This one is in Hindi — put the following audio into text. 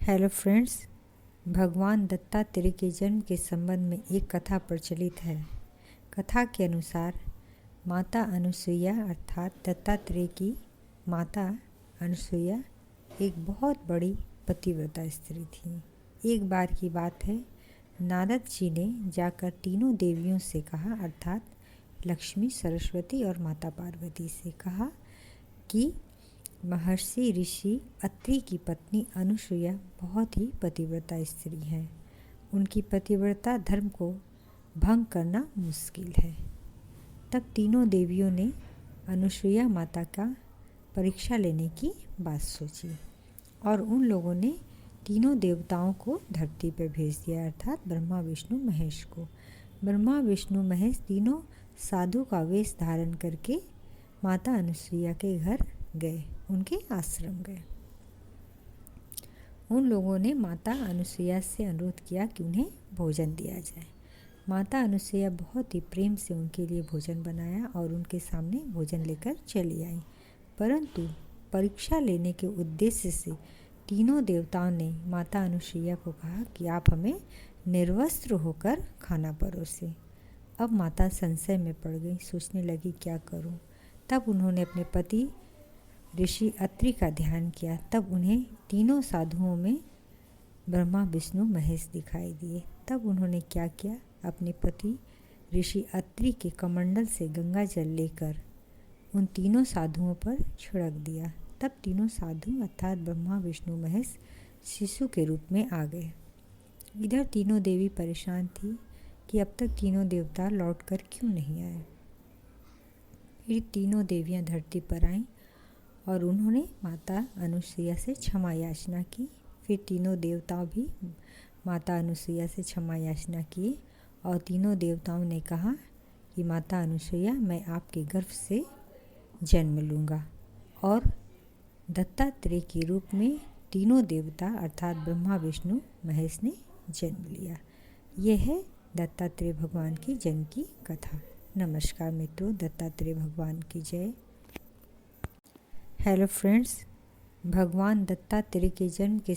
हेलो फ्रेंड्स, भगवान दत्तात्रेय के जन्म के संबंध में एक कथा प्रचलित है। कथा के अनुसार माता अनुसुईया अर्थात दत्तात्रेय की माता अनुसुईया एक बहुत बड़ी पतिव्रता स्त्री थी। एक बार की बात है, नारद जी ने जाकर तीनों देवियों से कहा अर्थात लक्ष्मी, सरस्वती और माता पार्वती से कहा कि महर्षि ऋषि अत्रि की पत्नी अनुसुईया बहुत ही पतिव्रता स्त्री हैं। उनकी पतिव्रता धर्म को भंग करना मुश्किल है। तब तीनों देवियों ने अनुसुईया माता का परीक्षा लेने की बात सोची और उन लोगों ने तीनों देवताओं को धरती पर भेज दिया अर्थात ब्रह्मा, विष्णु, महेश को। ब्रह्मा, विष्णु, महेश तीनों साधु का वेश धारण करके माता अनुसुईया के घर गए, उनके आश्रम गए। उन लोगों ने माता अनुसुईया से अनुरोध किया कि उन्हें भोजन दिया जाए। माता अनुसुईया बहुत ही प्रेम से उनके लिए भोजन बनाया और उनके सामने भोजन लेकर चली आई। परंतु परीक्षा लेने के उद्देश्य से तीनों देवताओं ने माता अनुसुईया को कहा कि आप हमें निर्वस्त्र होकर खाना परोसें। अब माता संशय में पड़ गई, सोचने लगी क्या करूं। तब उन्होंने अपने पति ऋषि अत्रि का ध्यान किया। तब उन्हें तीनों साधुओं में ब्रह्मा, विष्णु, महेश दिखाई दिए। तब उन्होंने क्या किया, अपने पति ऋषि अत्रि के कमंडल से गंगा जल लेकर उन तीनों साधुओं पर छिड़क दिया। तब तीनों साधु अर्थात ब्रह्मा, विष्णु, महेश शिशु के रूप में आ गए। इधर तीनों देवी परेशान थी कि अब तक तीनों देवता लौटकर क्यों नहीं आए। फिर तीनों देवियां धरती पर आईं और उन्होंने माता अनुसुईया से क्षमा याचना की। फिर तीनों देवताओं भी माता अनुसुईया से क्षमा याचना किए और तीनों देवताओं ने कहा कि माता अनुसुईया, मैं आपके गर्भ से जन्म लूँगा। और दत्तात्रेय के रूप में तीनों देवता अर्थात ब्रह्मा, विष्णु, महेश ने जन्म लिया। यह है दत्तात्रेय भगवान की जन्म की कथा। नमस्कार मित्रों, दत्तात्रेय भगवान की जय। हेलो फ्रेंड्स, भगवान दत्तात्रेय के जन्म के